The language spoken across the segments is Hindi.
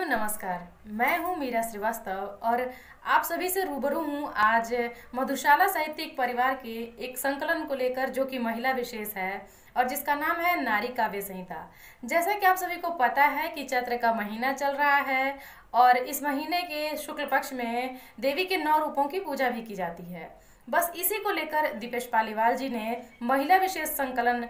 नमस्कार। मैं हूँ मीरा श्रीवास्तव और आप सभी से रूबरू हूँ आज मधुशाला साहित्यिक परिवार के एक संकलन को लेकर, जो कि महिला विशेष है और जिसका नाम है नारी काव्य संहिता। जैसा कि आप सभी को पता है कि चैत्र का महीना चल रहा है और इस महीने के शुक्ल पक्ष में देवी के 9 रूपों की पूजा भी की जाती है। बस इसी को लेकर दीपेश पालीवाल जी ने महिला विशेष संकलन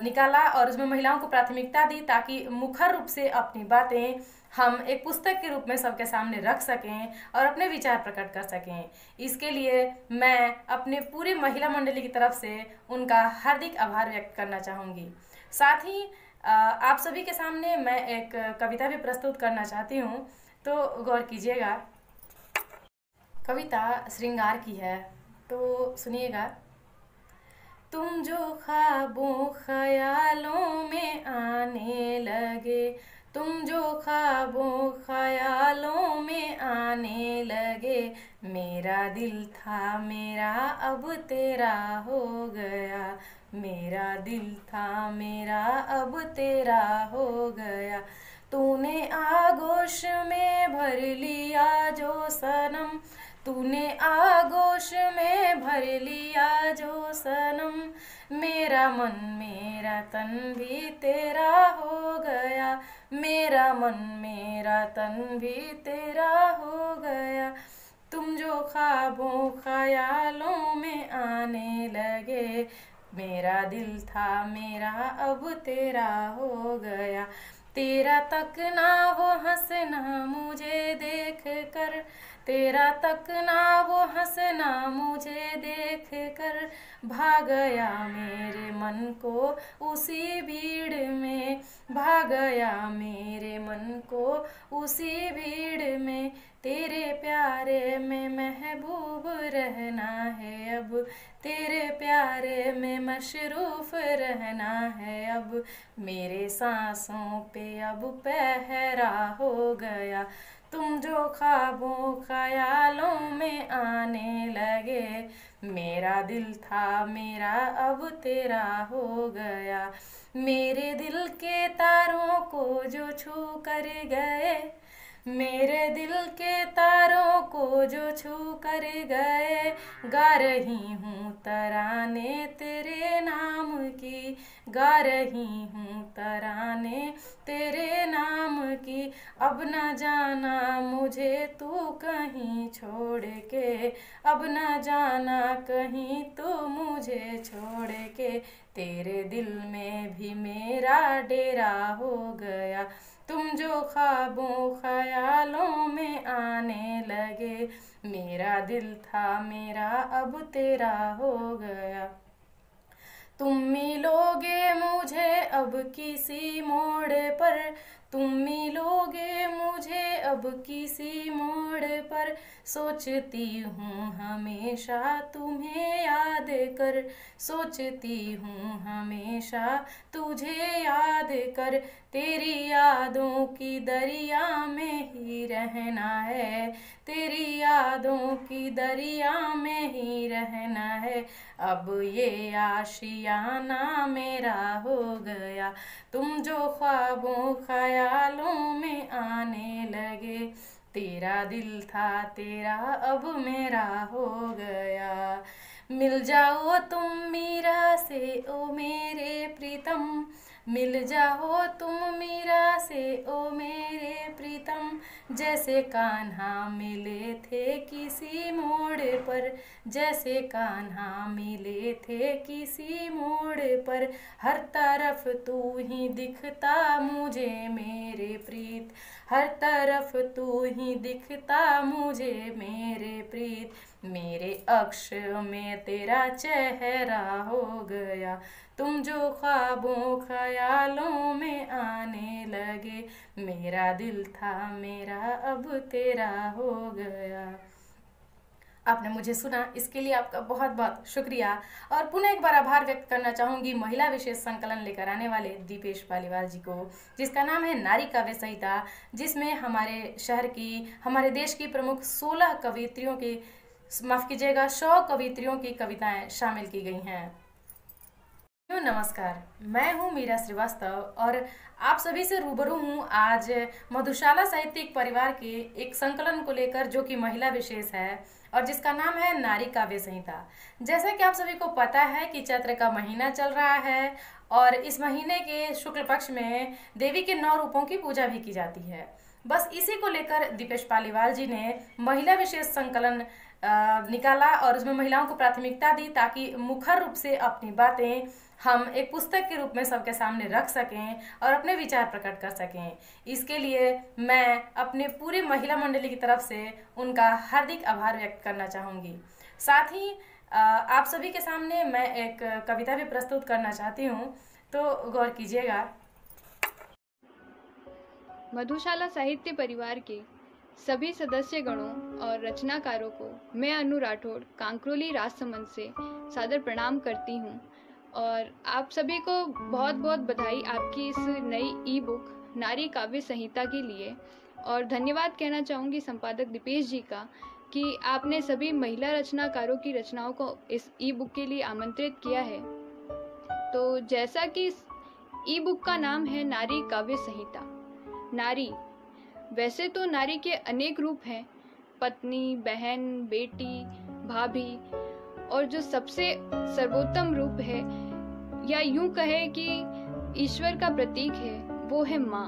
निकाला और उसमें महिलाओं को प्राथमिकता दी, ताकि मुखर रूप से अपनी बातें हम एक पुस्तक के रूप में सबके सामने रख सकें और अपने विचार प्रकट कर सकें। इसके लिए मैं अपने पूरी महिला मंडली की तरफ से उनका हार्दिक आभार व्यक्त करना चाहूँगी। साथ ही आप सभी के सामने मैं एक कविता भी प्रस्तुत करना चाहती हूँ, तो गौर कीजिएगा। कविता श्रृंगार की है, तो सुनिएगा। तुम जो ख्वाबों ख्यालों में आने लगे, तुम जो ख्वाबों ख्यालों में आने लगे, मेरा दिल था मेरा अब तेरा हो गया, मेरा दिल था मेरा अब तेरा हो गया। तूने आगोश में भर लिया जो सनम, तूने आगोश में भर लिया जो सनम, मेरा मन मेरा तन भी तेरा हो गया, मेरा मन मेरा तन भी तेरा हो गया। तुम जो ख्वाबों ख्यालों में आने लगे, मेरा दिल था मेरा अब तेरा हो गया। तेरा तकना वो हंसना मुझे देख कर, तेरा तकना वो हंसना मुझे देख कर, भाग गया मेरे मन को उसी भीड़ में, भाग गया मेरे मन को उसी भीड़ में। तेरे प्यारे में महबूब रहना है अब, तेरे प्यारे में मशरूफ रहना है अब, मेरे सांसों पे अब पहरा हो गया। तुम जो ख्वाबों ख्यालों में आने लगे, मेरा दिल था मेरा अब तेरा हो गया। मेरे दिल के तारों को जो छू कर गए, मेरे दिल के तारों को जो छू कर गए, गा रही हूँ तराने तेरे नाम की, गा रही हूँ तराने तेरे नाम की। अब न जाना मुझे तू कहीं छोड़ के, अब न जाना कहीं तू मुझे छोड़ के, तेरे दिल में भी मेरा डेरा हो गया। तुम जो ख्वाबों ख्यालों में आने लगे, मेरा दिल था मेरा अब तेरा हो गया। तुम मिलोगे मुझे अब किसी मोड़ पर, तुम मिलोगे मुझे अब किसी मोड़ पर, सोचती हूँ हमेशा तुम्हें याद कर, सोचती हूँ हमेशा तुझे याद कर। तेरी यादों की दरिया में ही रहना है, तेरी यादों की दरिया में ही रहना है, अब ये आशियाना मेरा हो गया। तुम जो ख्वाबों ख्यालों में आने लगे, तेरा दिल था तेरा अब मेरा हो गया। मिल जाओ तुम मीरा से ओ मेरे प्रीतम, मिल जाओ तुम मीरा से ओ मेरे प्रीतम, जैसे कान्हा मिले थे किसी मोड़ पर, जैसे कान्हा मिले थे किसी मोड़ पर, हर तरफ तू ही दिखता मुझे मेरे प्रीत, हर तरफ तू ही दिखता मुझे मेरे प्रीत, मेरे अक्ष में तेरा चेहरा हो गया। तुम जो ख्वाबों ख्यालों में आने लगे, मेरा दिल था मेरा अब तेरा हो गया। आपने मुझे सुना, इसके लिए आपका बहुत बहुत शुक्रिया। और पुनः एक बार आभार व्यक्त करना चाहूँगी महिला विशेष संकलन लेकर आने वाले दीपेश पालीवाल जी को, जिसका नाम है नारी काव्य संहिता, जिसमें हमारे शहर की, हमारे देश की प्रमुख 16 कवियत्रियों की, माफ़ कीजिएगा 100 कवियत्रियों की कविताएं शामिल की गई हैं। नमस्कार। मैं हूँ मीरा श्रीवास्तव और आप सभी से रूबरू हूँ आज मधुशाला साहित्यिक परिवार के एक संकलन को लेकर, जो कि महिला विशेष है और जिसका नाम है नारी काव्य संहिता। जैसा कि आप सभी को पता है कि चैत्र का महीना चल रहा है और इस महीने के शुक्ल पक्ष में देवी के 9 रूपों की पूजा भी की जाती है। बस इसी को लेकर दीपेश पालीवाल जी ने महिला विशेष संकलन निकाला और उसमें महिलाओं को प्राथमिकता दी, ताकि मुखर रूप से अपनी बातें हम एक पुस्तक के रूप में सबके सामने रख सकें और अपने विचार प्रकट कर सकें। इसके लिए मैं अपने पूरे महिला मंडली की तरफ से उनका हार्दिक आभार व्यक्त करना चाहूँगी। साथ ही आप सभी के सामने मैं एक कविता भी प्रस्तुत करना चाहती हूँ, तो गौर कीजिएगा। मधुशाला साहित्य परिवार के सभी सदस्य गणों और रचनाकारों को मैं अनु राठौड़ कांकरोली राजसमंद से सादर प्रणाम करती हूँ और आप सभी को बहुत बहुत बधाई आपकी इस नई ई बुक नारी काव्य संहिता के लिए। और धन्यवाद कहना चाहूँगी संपादक दीपेश जी का कि आपने सभी महिला रचनाकारों की रचनाओं को इस ई बुक के लिए आमंत्रित किया है। तो जैसा कि इस ई बुक का नाम है नारी काव्य संहिता। नारी, वैसे तो नारी के अनेक रूप हैं, पत्नी, बहन, बेटी, भाभी, और जो सबसे सर्वोत्तम रूप है या यूं कहे कि ईश्वर का प्रतीक है, वो है माँ।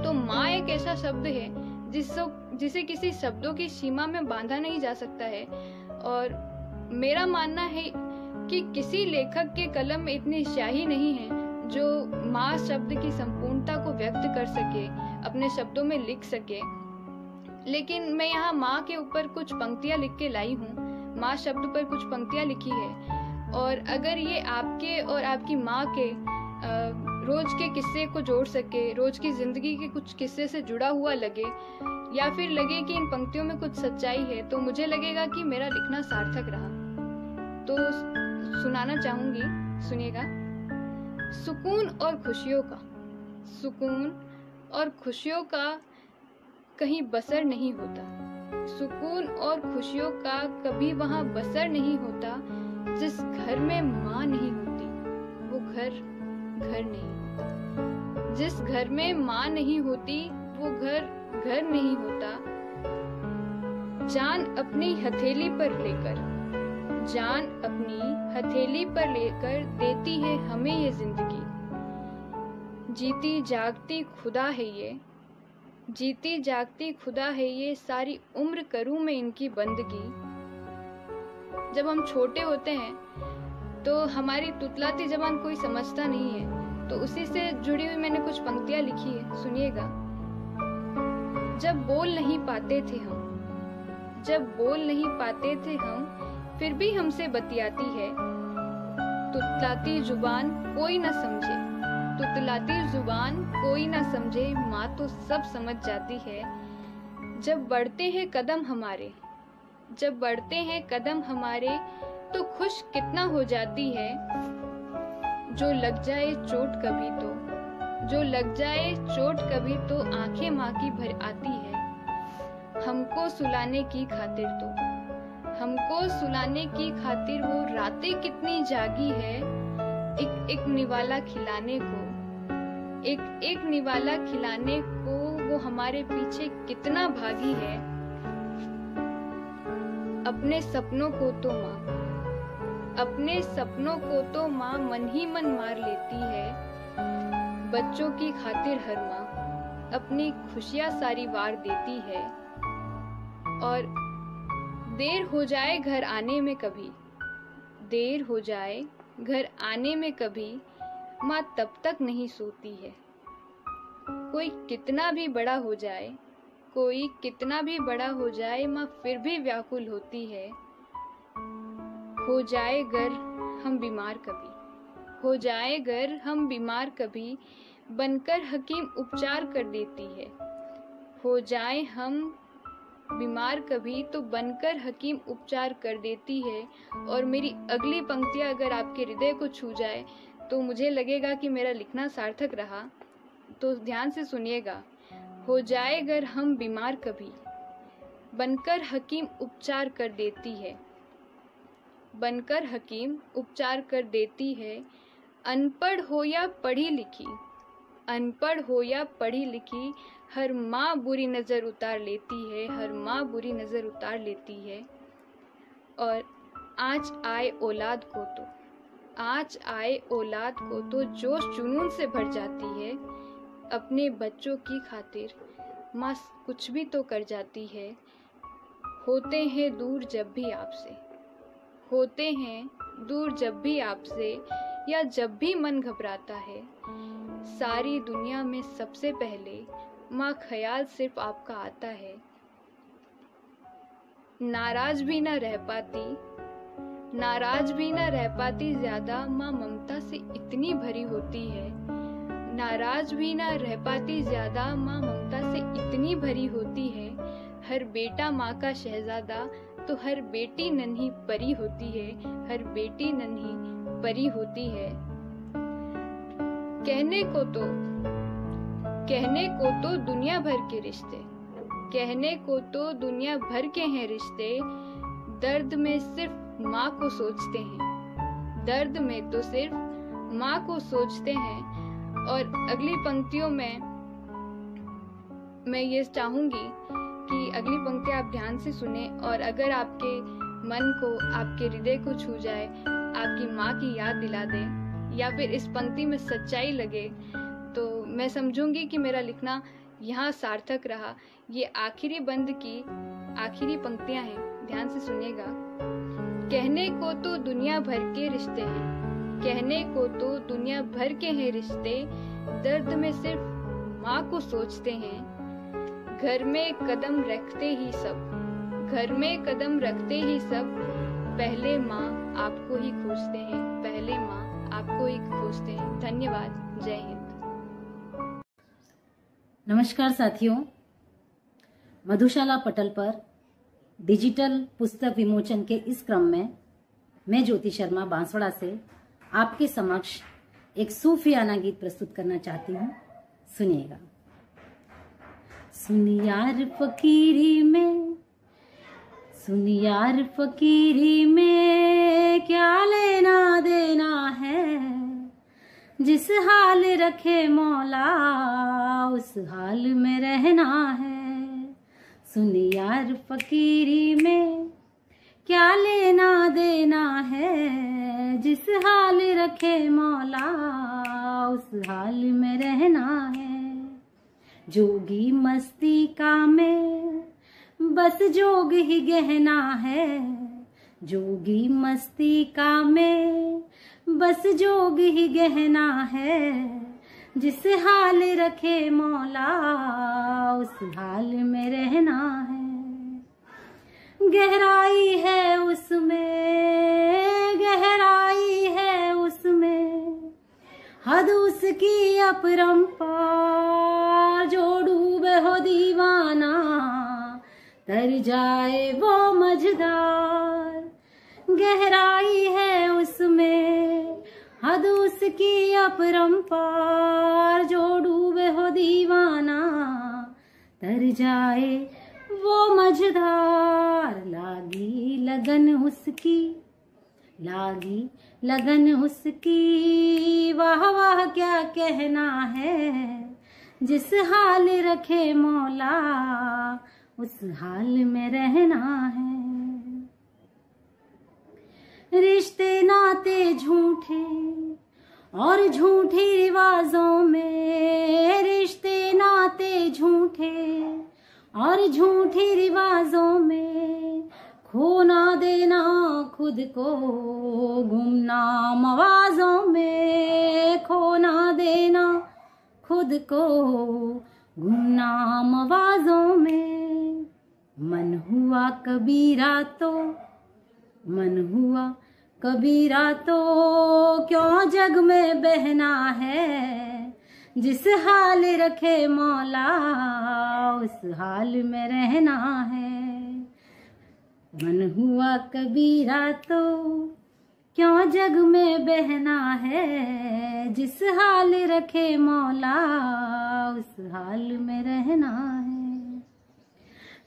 तो माँ एक ऐसा शब्द है जिसे किसी शब्दों की सीमा में बांधा नहीं जा सकता है। और मेरा मानना है कि किसी लेखक के कलम में इतनी स्याही नहीं है जो माँ शब्द की संपूर्णता को व्यक्त कर सके, अपने शब्दों में लिख सके। लेकिन मैं यहाँ माँ के ऊपर कुछ पंक्तियाँ लिख के लाई हूँ, माँ शब्द पर कुछ पंक्तियाँ लिखी है। और अगर ये आपके और आपकी माँ के रोज के किस्से को जोड़ सके, रोज की जिंदगी के कुछ किस्से से जुड़ा हुआ लगे, या फिर लगे कि इन पंक्तियों में कुछ सच्चाई है, तो मुझे लगेगा कि मेरा लिखना सार्थक रहा। तो सुनाना चाहूंगी, सुनिएगा। सुकून और खुशियों का, सुकून और खुशियों का कहीं बसर नहीं होता, सुकून और खुशियों का कभी वहां बसर नहीं होता। जिस घर में माँ नहीं होती वो घर घर नहीं होता, जिस घर में माँ नहीं होती वो घर घर नहीं होता। जान अपनी हथेली पर लेकर, जान अपनी हथेली पर लेकर देती है हमें ये जिंदगी। जीती जागती खुदा है ये, जीती जागती खुदा है ये, सारी उम्र करूं मैं इनकी बंदगी। जब हम छोटे होते हैं तो हमारी तुतलाती जबान कोई समझता नहीं है, तो उसी से जुड़ी हुई मैंने कुछ पंक्तियां लिखी है, सुनिएगा। जब बोल नहीं पाते थे हम, जब बोल नहीं पाते थे हम, फिर भी हमसे बतियाती है। तुतलाती जुबान कोई ना समझे, तुतलाती जुबान कोई ना समझे, माँ तो सब समझ जाती है। जब बढ़ते हैं कदम हमारे, जब बढ़ते हैं कदम हमारे, तो खुश कितना हो जाती है। जो लग जाए चोट कभी तो, जो लग जाए चोट कभी तो, आंखें माँ की भर आती है। हमको सुलाने की खातिर तो, हमको सुलाने की खातिर वो रातें कितनी जागी है। एक एक निवाला खिलाने को, एक एक निवाला खिलाने को वो हमारे पीछे कितना भागी है। अपने सपनों को तो माँ, अपने सपनों को तो माँ मन ही मन मार लेती है। बच्चों की खातिर हर माँ अपनी खुशियाँ सारी वार देती है। और देर हो जाए घर आने में कभी, देर हो जाए घर आने में कभी, माँ तब तक नहीं सोती है। कोई कितना भी बड़ा हो जाए, कोई कितना भी बड़ा हो जाए, माँ फिर भी व्याकुल होती है। हो जाए घर हम बीमार कभी, हो जाए घर हम बीमार कभी, बनकर हकीम उपचार कर देती है। हो जाए हम बीमार कभी तो बनकर हकीम उपचार कर देती है। और मेरी अगली पंक्तियां अगर आपके हृदय को छू जाए तो मुझे लगेगा कि मेरा लिखना सार्थक रहा। तो ध्यान से सुनिएगा। हो जाए अगर हम बीमार कभी, बनकर हकीम उपचार कर देती है। बनकर हकीम उपचार कर देती है। अनपढ़ हो या पढ़ी लिखी, अनपढ़ हो या पढ़ी लिखी, हर माँ बुरी नज़र उतार लेती है, हर माँ बुरी नज़र उतार लेती है। और आज आए औलाद को तो, आज आए औलाद को तो जोश जुनून से भर जाती है। अपने बच्चों की खातिर माँ कुछ भी तो कर जाती है। होते हैं दूर जब भी आपसे, होते हैं दूर जब भी आपसे, या जब भी मन घबराता है, सारी दुनिया में सबसे पहले माँ ख्याल सिर्फ आपका आता है। नाराज भी ना रह पाती, नाराज भी ना रह पाती ज्यादा, माँ ममता से इतनी भरी होती है। नाराज भी ना रह पाती ज्यादा, माँ ममता से इतनी भरी होती है। हर बेटा माँ का शहजादा, तो हर बेटी नन्ही परी होती है, हर बेटी नन्ही परी होती है। कहने को तो दुनिया भर के रिश्ते, कहने को तो दुनिया भर के हैं रिश्ते, दर्द में सिर्फ माँ को सोचते हैं, दर्द में तो सिर्फ माँ को सोचते हैं। और अगली पंक्तियों में मैं ये चाहूंगी कि अगली पंक्ति आप ध्यान से सुने, और अगर आपके मन को, आपके हृदय को छू जाए, आपकी माँ की याद दिला दे, या फिर इस पंक्ति में सच्चाई लगे, तो मैं समझूंगी कि मेरा लिखना यहाँ सार्थक रहा। ये आखिरी बंद की आखिरी पंक्तियां हैं, ध्यान से सुनिएगा। कहने को तो दुनिया भर के रिश्ते हैं, कहने को तो दुनिया भर के हैं रिश्ते, दर्द में सिर्फ माँ को सोचते हैं। घर में कदम रखते ही सब, घर में कदम रखते ही सब, पहले माँ आपको ही खोजते हैं, पहले माँ आपको ही खोजते हैं। धन्यवाद। जय हिंद। नमस्कार साथियों, मधुशाला पटल पर डिजिटल पुस्तक विमोचन के इस क्रम में मैं ज्योति शर्मा बांसवाड़ा से आपके समक्ष एक सूफियाना गीत प्रस्तुत करना चाहती हूँ। सुनिएगा। सुन यार फकीरी में, सुन यार फकीरी में, क्या लेना देना है, जिस हाल रखे मौला उस हाल में रहना है। सुन यार फकीरी में क्या लेना देना है, जिस हाल रखे मौला उस हाल में रहना है। जोगी मस्ती का में बस जोग ही गहना है, जोगी मस्ती का में बस जोग ही गहना है, जिस हाल रखे मौला उस हाल में रहना है। गहराई है उसमें, गहराई है उसमें, हद उसकी अपरंपार, जो डूबे हो दीवाना तर जाए वो मझदार। गहराई है उसमें, हद उसकी अपरंपार, जो डूबे हो दीवाना तर जाए वो मझदार। लागी लगन उसकी, लागी लगन उसकी, वाह वाह क्या कहना है, जिस हाल रखे मौला उस हाल में रहना है। रिश्ते नाते झूठे और झूठी रिवाजों में, रिश्ते नाते झूठे और झूठी रिवाजों में, खो ना देना खुद को गुमनाम आवाजों में, खो ना देना खुद को गुमनाम आवाजों में। मन हुआ कबीरा तो, मन हुआ कबीरा तो क्यों जग में बहना है, जिस हाल रखे मौला उस हाल में रहना है। मन हुआ कबीरा तो क्यों जग में बहना है, जिस हाल रखे मौला उस हाल में रहना है।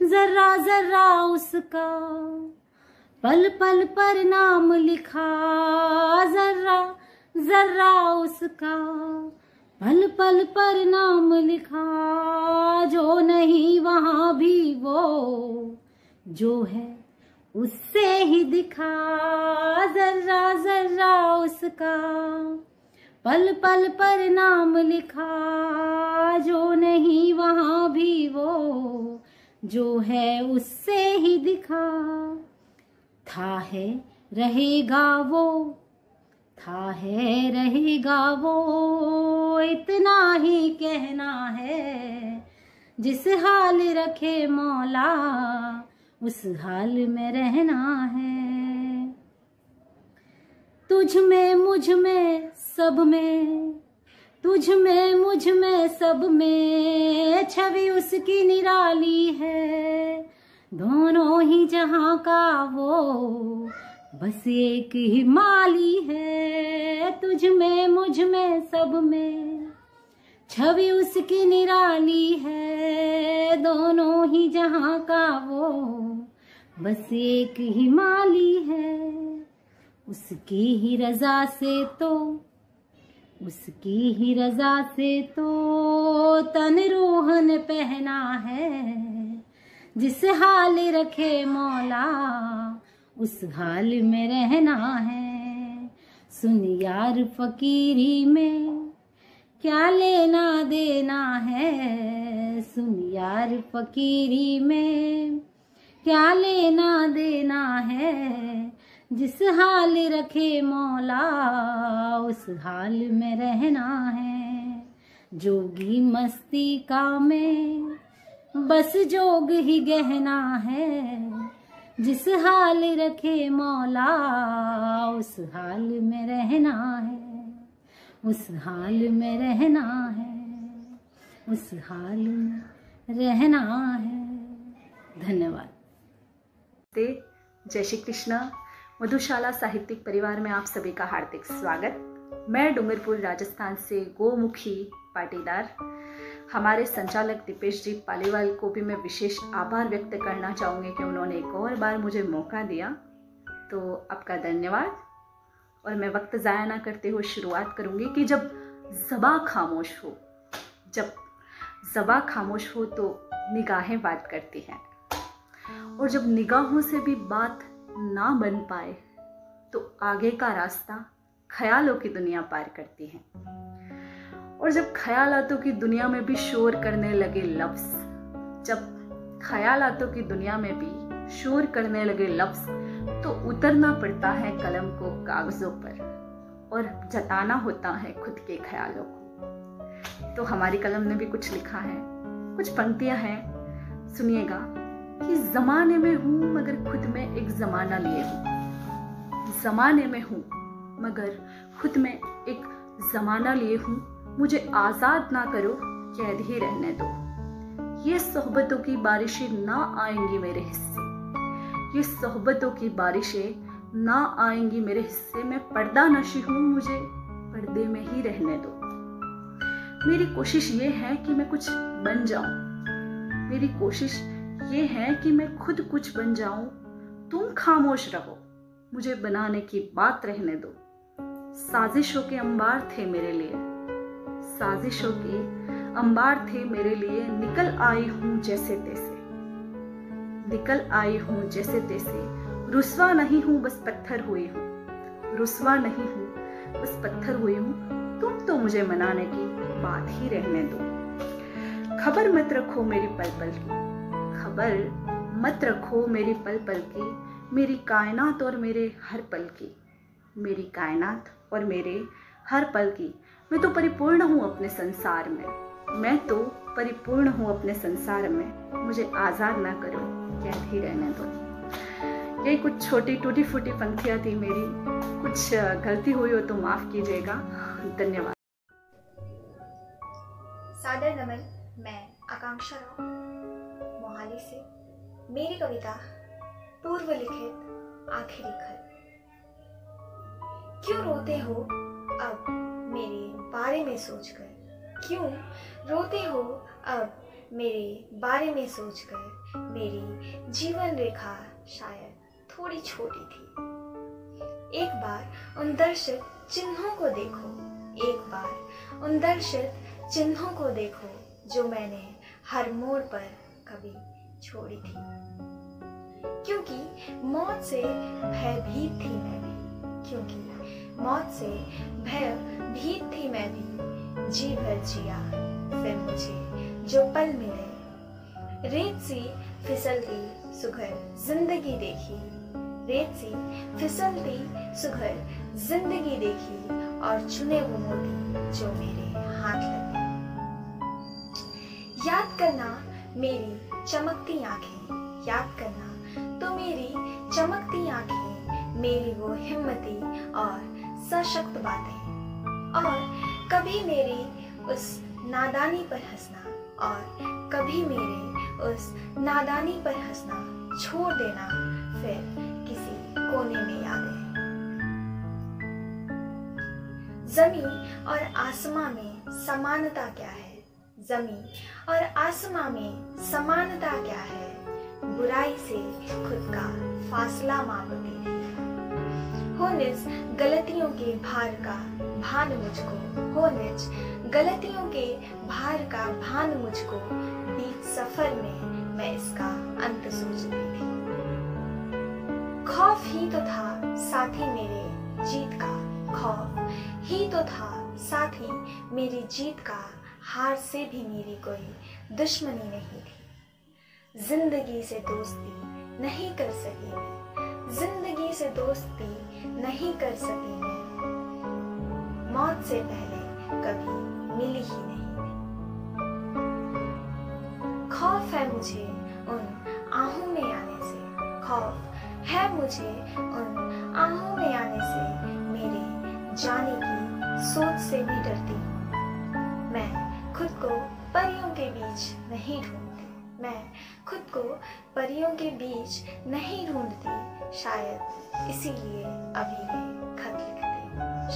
जर्रा जर्रा उसका पल पल पर नाम लिखा जर्रा जर्रा उसका, पल पल पर नाम लिखा, जो नहीं वहां भी वो जो है उससे ही दिखा, जर्रा जर्रा उसका, पल पल पर नाम लिखा, जो नहीं वहां भी वो जो है उससे ही दिखा। था है रहेगा वो, था है रहेगा वो, इतना ही कहना है, जिस हाल रखे मौला उस हाल में रहना है। तुझ में मुझ में सब में, तुझ में मुझ में सब में, छवि उसकी निराली है, दोनों ही जहां का वो बस एक ही माली है। तुझ में मुझ में सब में, छवि उसकी निराली है, दोनों ही जहां का वो बस एक ही माली है। उसकी ही रजा से तो, उसकी ही रजा से तो तन रूह ने पहना है, जिस हाल रखे मौला उस हाल में रहना है। सुन यार फकीरी में क्या लेना देना है, सुन यार फकीरी में क्या लेना देना है, जिस हाल रखे मौला उस हाल में रहना है। जोगी मस्ती का में बस जोग ही गहना है, जिस हाल रखे मौला उस हाल में रहना है, उस हाल में रहना है, उस हाल में रहना है। धन्यवाद। जय श्री कृष्ण। मधुशाला साहित्यिक परिवार में आप सभी का हार्दिक स्वागत। मैं डूंगरपुर राजस्थान से गोमुखी पाटीदार। हमारे संचालक दीपेश जी पालीवाल को भी मैं विशेष आभार व्यक्त करना चाहूँगी कि उन्होंने एक और बार मुझे मौका दिया, तो आपका धन्यवाद। और मैं वक्त ज़ाया ना करते हुए शुरुआत करूँगी कि जब ज़बां खामोश हो, जब ज़बां खामोश हो तो निगाहें बात करती हैं, और जब निगाहों से भी बात ना बन पाए तो आगे का रास्ता ख्यालों की दुनिया पार करती है। और जब ख्यालातों की दुनिया में भी शोर करने लगे लफ्ज़, जब ख्यालातों की दुनिया में भी शोर करने लगे लफ्ज़, तो उतरना पड़ता है कलम को कागज़ों पर और जताना होता है खुद के ख्यालों को। तो हमारी कलम ने भी कुछ लिखा है, कुछ पंक्तियां हैं, सुनिएगा कि ज़माने में हूँ मगर खुद में एक ज़माना लिए हूँ, ज़माने में हूँ मगर खुद में एक ज़माना लिए हूँ, मुझे आज़ाद ना करो कैद ही रहने दो। ये सोहबतों की बारिशें ना आएंगी मेरे हिस्से, ये सोहबतों की बारिशें ना आएंगी मेरे हिस्से। मैं पर्दा नशी हूँ, मुझे पर्दे में ही रहने दो। मेरी कोशिश ये है कि मैं कुछ बन जाऊं, मेरी कोशिश ये है कि मैं खुद कुछ बन जाऊं। तुम खामोश रहो, मुझे बनाने की बात रहने दो। साजिशों के अंबार थे मेरे लिए, साजिशों के अंबार थे मेरे लिए। निकल आई हूं जैसे तैसे, निकल आई हूं जैसे तैसे। रुस्वा नहीं हूं बस पत्थर हुई हूं, रुस्वा नहीं हूं बस पत्थर हुई हूं। तुम तो मुझे मनाने की बात ही रहने दो। खबर मत रखो मेरी पल पल की, खबर मत रखो मेरी पल पल की। मेरी कायनात और मेरे हर पल की, मेरी कायनात और मेरे हर पल की। मैं तो परिपूर्ण हूँ अपने संसार में, मैं तो परिपूर्ण हूँ अपने संसार में। मुझे आज़ाद ना करो कैद ही रहने दो। यही कुछ छोटी टूटी फूटी पंक्तियाँ थी मेरी, कुछ गलती हुई हो तो माफ़ कीजिएगा। धन्यवाद। सादर नमन। मैं आकांक्षा राव मोहाली से। मेरी कविता पूर्व लिखित आखिरी खत। क्यों रोते हो अब मेरे बारे में सोचकर, क्यों रोते हो अब मेरे बारे में सोचकर। मेरी जीवन रेखा शायद थोड़ी छोटी थी। एक बार उन दर्शित चिन्हों को देखो, एक बार उन दर्शित चिन्हों को देखो जो मैंने हर मोड़ पर कभी छोड़ी थी। क्योंकि मौत से भयभीत थी मैं भी, क्योंकि मौत से भयभीत थी मैं भी। जी भर जिया फिर मुझे जो पल मिले, रेत सी फिसलती सुघर जिंदगी देखी, रेत सी फिसलती सुघर जिंदगी देखी और चुने वो मोती जो मेरे हाथ लगे। याद करना मेरी चमकती आंखें, याद करना तो मेरी चमकती आंखें, मेरी वो हिम्मती और सशक्त बातें, और कभी मेरी उस नादानी पर हंसना, और कभी मेरे उस नादानी पर हंसना छोड़ देना फिर किसी कोने में यादें। जमीन और आसमां में समानता क्या है, जमीन और आसमां में समानता क्या है, बुराई से खुद का फासला मापती थी। हो निज गलतियों के भार का भान मुझको, हो निज गलतियों के भार का भान मुझको, बीच सफर में मैं इसका अंत सोचती थी। खौफ ही तो था साथी मेरे जीत का, खौफ ही तो था साथी मेरी जीत का, हार से भी मेरी कोई दुश्मनी नहीं थी। जिंदगी से दोस्ती नहीं कर सकी मैं, जिंदगी से दोस्ती नहीं कर सकी मैं, मौत से पहले कभी मिली ही नहीं। खौफ है मुझे उन आहों में आने से, खौफ है मुझे उन आहों में आने से, मेरे जाने की सोच से भी डरती हूँ। मैं खुद को परियों के बीच नहीं ढूंढती, मैं खुद को परियों के बीच नहीं ढूंढती, शायद इसीलिए अभी वे खत लिखती,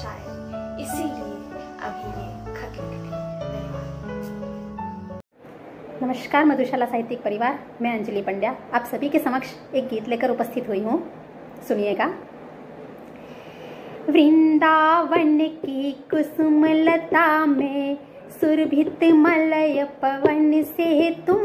शायद इसीलिए अभी वे खत लिखती। नमस्कार मधुशाला साहित्यिक परिवार, मैं अंजलि पंड्या आप सभी के समक्ष एक गीत लेकर उपस्थित हुई हूँ। सुनिएगा। वृंदावन की कुसुमलता में सुरभित मलय पवन से तुम,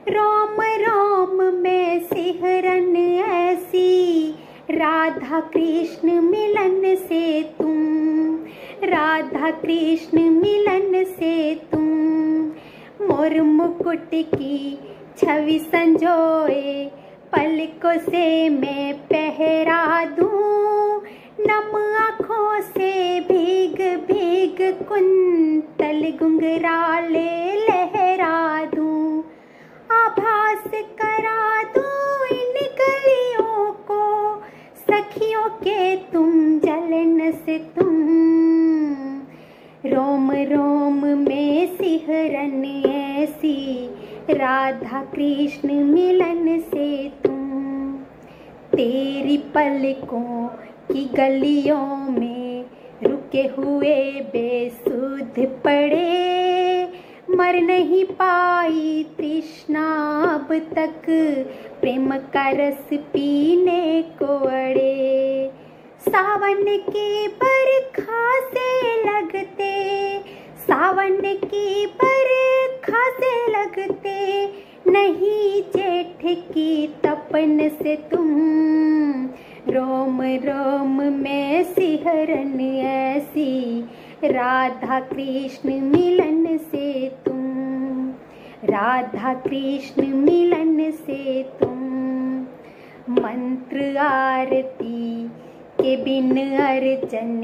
रोम रोम में सिहरन ऐसी, राधा कृष्ण मिलन से तुम, राधा कृष्ण मिलन से तुम, मोर मुकुट की छवि संजोए, पलकों से मैं पहरा दूं, नम आँखों से भीग भीग कुंतल घुंघराले लहरा दूं, आभास करा दूं इन गलियों को, सखियों के तुम जलन से तुम, रोम रोम में सिहरन ऐसी, राधा कृष्ण मिलन से तुम, तेरी पलकों की गलियों में रुके हुए बेसुध पड़े, मर नहीं पाई तृष्णा अब तक, प्रेम का रस पीने को अड़े, सावन की बरखा से लगते, सावन की बरखा से लगते, नहीं जेठ की तपन से तुम, रोम रोम में सिहरन ऐसी, राधा कृष्ण मिलन से तुम, राधा कृष्ण मिलन से तुम, मंत्र आरती के बिन अर्चन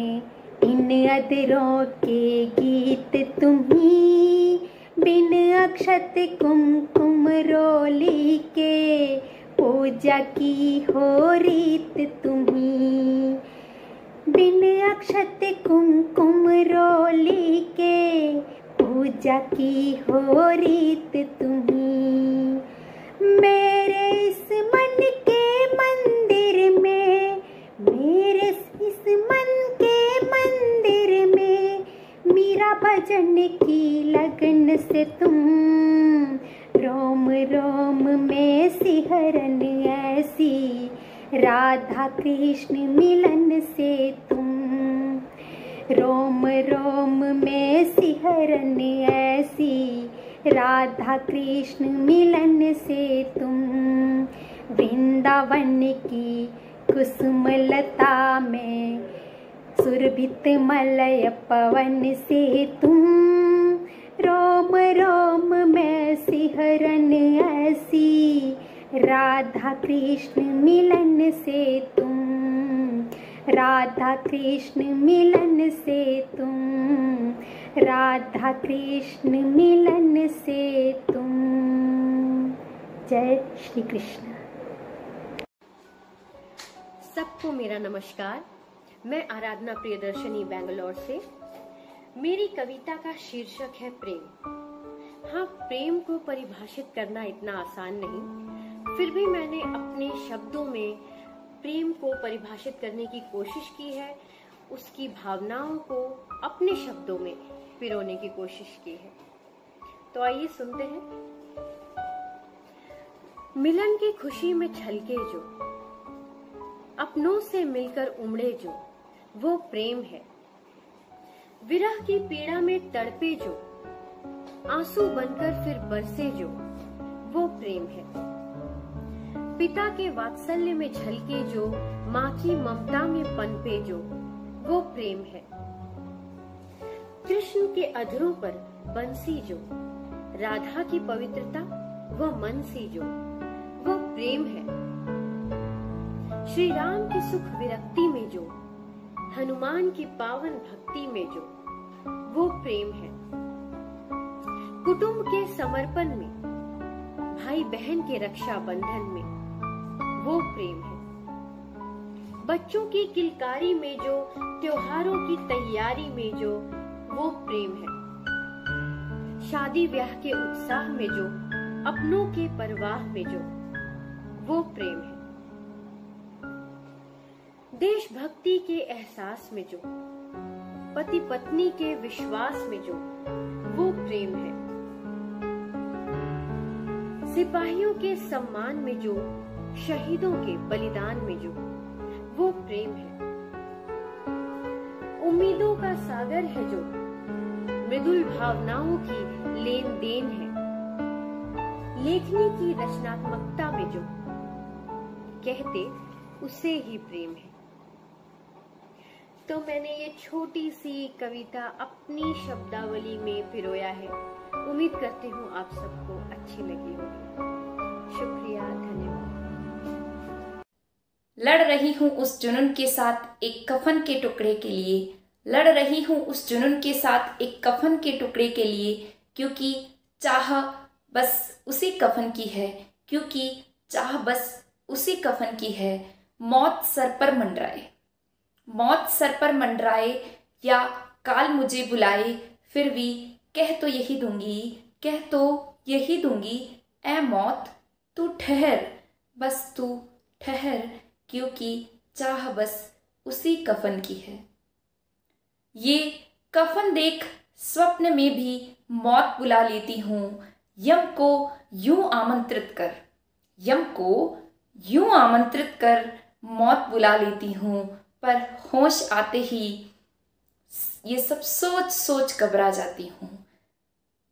इन अधरों के गीत तुम्ही, बिन अक्षत कुमकुम रोली के पूजा की हो रीत तुम्ही, बिन अक्षत कुमकुम रोली के पूजा की हो रीत तुम्ही, मेरे इस मन के मंदिर में, मेरे इस मन के मंदिर में, मीरा भजन की लगन से तुम, रोम रोम में सिहरन ऐसी, राधा कृष्ण मिलन से तुम, रोम रोम में सिहरन ऐसी, राधा कृष्ण मिलन से तुम, वृंदावन की कुसुमलता में सुरभित मलय पवन से तुम, रोम रोम में सिहरन ऐसी, राधा कृष्ण मिलन से तुम, राधा कृष्ण मिलन से तुम, राधा कृष्ण मिलन से तुम। जय श्री कृष्ण। सबको मेरा नमस्कार। मैं आराधना प्रियदर्शनी बेंगलोर से। मेरी कविता का शीर्षक है प्रेम। हाँ, प्रेम को परिभाषित करना इतना आसान नहीं, फिर भी मैंने अपने शब्दों में प्रेम को परिभाषित करने की कोशिश की है, उसकी भावनाओं को अपने शब्दों में पिरोने की कोशिश की है। तो आइए सुनते हैं। मिलन की खुशी में छलके जो, अपनों से मिलकर उमड़े जो, वो प्रेम है। विरह की पीड़ा में तड़पे जो, आंसू बनकर फिर बरसे जो, वो प्रेम है। पिता के वात्सल्य में झलके जो, माँ की ममता में पनपे जो, वो प्रेम है। कृष्ण के अधरों पर बंसी जो, राधा की पवित्रता व मन सी जो, वो प्रेम है। श्री राम की सुख विरक्ति में जो, हनुमान की पावन भक्ति में जो, वो प्रेम है। कुटुंब के समर्पण में, भाई बहन के रक्षा बंधन में, वो प्रेम है। बच्चों की किलकारी में जो, त्योहारों की तैयारी में जो, वो प्रेम है। शादी ब्याह के उत्साह में जो, अपनों के परवाह में जो, वो प्रेम है। देशभक्ति के एहसास में जो, पति पत्नी के विश्वास में जो, वो प्रेम है। सिपाहियों के सम्मान में जो, शहीदों के बलिदान में जो, वो प्रेम है। उम्मीदों का सागर है जो, मृदुल भावनाओं की लेन देन है। लेखनी की रचनात्मकता में जो, कहते उसे ही प्रेम है। तो मैंने ये छोटी सी कविता अपनी शब्दावली में पिरोया है। उम्मीद करती हूँ आप सबको अच्छी लगी होगी। शुक्रिया, धन्यवाद। लड़ रही हूँ उस जुनून के साथ एक कफन के टुकड़े के लिए, लड़ रही हूँ उस जुनून के साथ एक कफन के टुकड़े के लिए, क्योंकि चाह बस उसी कफन की है, क्योंकि चाह बस उसी कफन की है। मौत सर पर मंडराए, मौत सर पर मंडराए, या काल मुझे बुलाए, फिर भी कह तो यही दूंगी, कह तो यही दूंगी, ऐ मौत तू ठहर, बस तू ठहर, क्योंकि चाह बस उसी कफन की है। ये कफन देख स्वप्न में भी मौत बुला लेती हूँ, यम को यूं आमंत्रित कर, यम को यूं आमंत्रित कर मौत बुला लेती हूँ, पर होश आते ही ये सब सोच सोच घबरा जाती हूँ,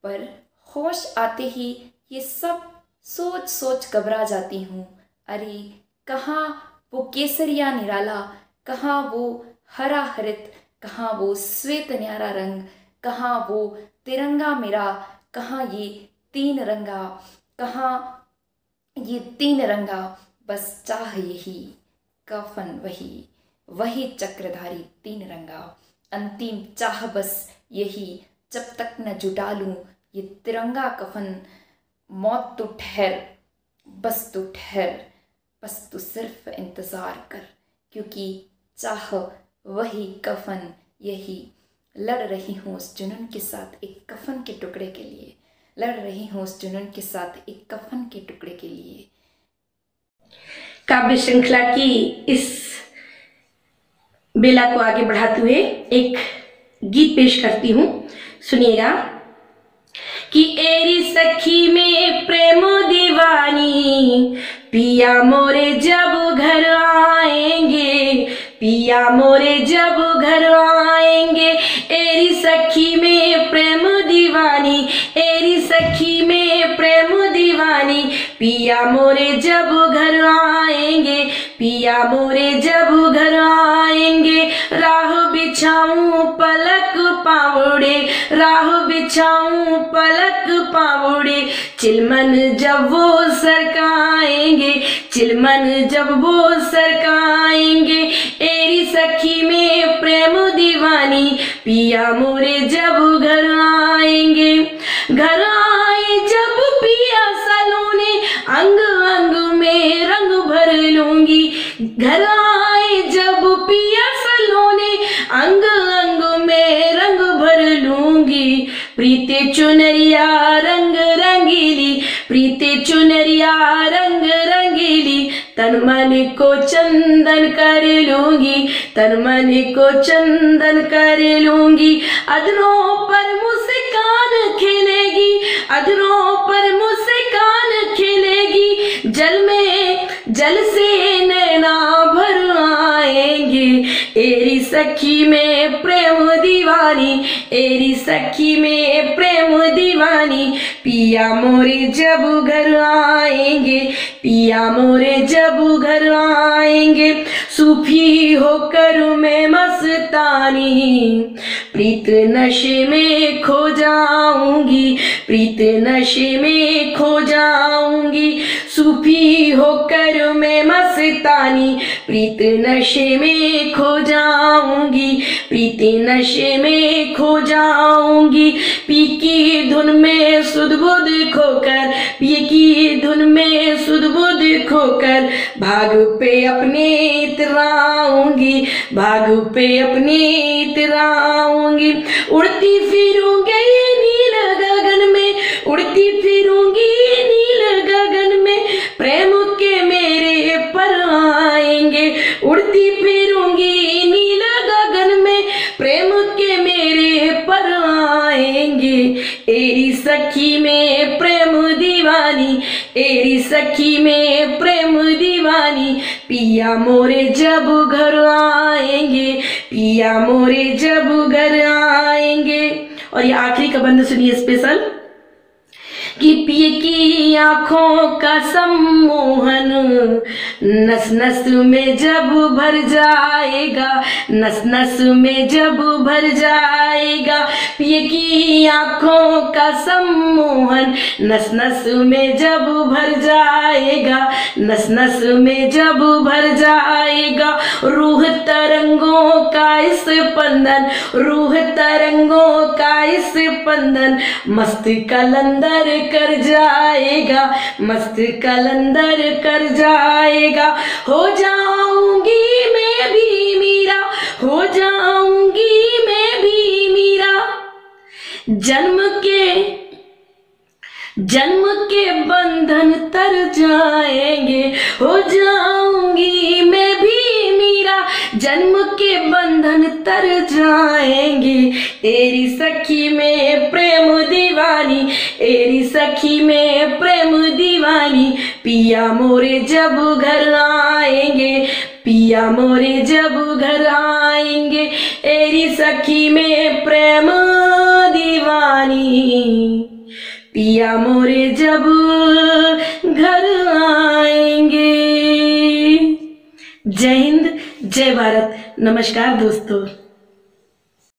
पर होश आते ही ये सब सोच सोच घबरा जाती हूँ। अरे कहाँ वो केसरिया निराला, कहाँ वो हरा हरित, कहाँ वो श्वेत न्यारा रंग, कहाँ वो तिरंगा मेरा, कहाँ ये तीन रंगा, कहाँ ये तीन रंगा, बस चाह यही कफन वही, वही चक्रधारी तीन रंगा, अंतिम चाह बस यही, जब तक न जुटा लूं ये तिरंगा कफन। मौत तो ठहर, बस तू ठहर, बस तू सिर्फ इंतजार कर, क्योंकि चाह वही कफन यही। लड़ रही हूँ उस जुनून के साथ एक कफन के टुकड़े के लिए, लड़ रही हूँ उस जुनून के साथ एक कफन के टुकड़े के लिए। काव्य श्रृंखला की इस बेला को आगे बढ़ाते हुए एक गीत पेश करती हूँ, सुनिएगा। कि एरी सखी में प्रेम दीवानी, पिया मोरे जब घर आएंगे, पिया मोरे जब घर आएंगे। एरी सखी में प्रेम दीवानी, एरी सखी में प्रेम दीवानी, पिया मोरे जब घर आएंगे, पिया मोरे जब घर आएंगे। राह बिछाऊं पलक पावड़े, राह बिछाऊं पलक पावड़े, चिलमन जब वो सरकाएंगे, चिलमन जब वो सरकाएंगे। एरी सखी में प्रेम दीवानी, पिया मोरे जब घर आएंगे। घर आए जब पिया सलोने, अंग अंग में रंग भर लूंगी। घर आए जब पिया सलोने, अंग अंग में रंग भर लूंगी। प्रीते चुनरिया रंग रंगीली, प्रीते चुनरिया रंग रंगीली, तन मन को चंदन कर लूंगी, तन मन को चंदन कर लूंगी। अधरों पर मुस्कान खिलेगी, अधरों पर मुस्कान खिलेगी, जल में जल से नैना भर आएंगे। एरी सखी में प्रेम दीवानी, एरी सखी में प्रेम दीवानी, पिया मोरे जब घर आएंगे, पिया मोरे जब घर आएंगे। सूफी होकर मैं मस्तानी, प्रीत नशे में खो जाऊंगी, प्रीत नशे में खो जाऊंगी। सूफी होकर मैं मस्तानी, प्रीत नशे में खो जाऊंगी, प्रीत नशे में खो जाऊंगी। पी की धुन में सुध बुध खोकर, पी की धुन में सुध बुध खोकर, भाग पे अपने इतराऊंगी, भाग पे अपने इतराऊंगी। उड़ती फिरूंगी नील गगन में, उड़ती फिरूंगी नील गगन में, प्रेम के मेरे पर आएंगे। उड़ती फिरूंगी नील गगन में, प्रेम के मेरे पर आएंगे। एरी सखी में प्रेम दीवानी, एरी सखी में प्रेम दीवानी, पिया मोरे जब घर आएंगे, पिया मोरे जब घर आएंगे। और ये आखिरी का बंद सुनिए स्पेशल, कि पिए की आंखों का सम्मोहन नस नस में जब भर जाएगा, नस नस में जब भर जाएगा। पिए की आंखों का सम्मोहन नस नस में जब भर जाएगा, नस नस में जब भर जाएगा। रूह तरंगों का इस स्पंदन, रूह तरंगों का इस स्पंदन, मस्त कलंदर कर जाएगा, मस्त कलंदर कर जाएगा। हो जाऊंगी मैं भी मीरा, हो जाऊंगी मैं भी मीरा, जन्म के बंधन तर जाएंगे। हो जाऊंगी मैं भी मीरा, जन्म के बंधन तर जाएंगे। एरी सखी में प्रेम दीवानी, एरी सखी में प्रेम दीवानी, पिया मोरे जब घर आएंगे, पिया मोरे जब घर आएंगे। एरी सखी में प्रेम दीवानी, पिया मोरे जब घर आएंगे। जय हिंद, जय भारत, नमस्कार दोस्तों।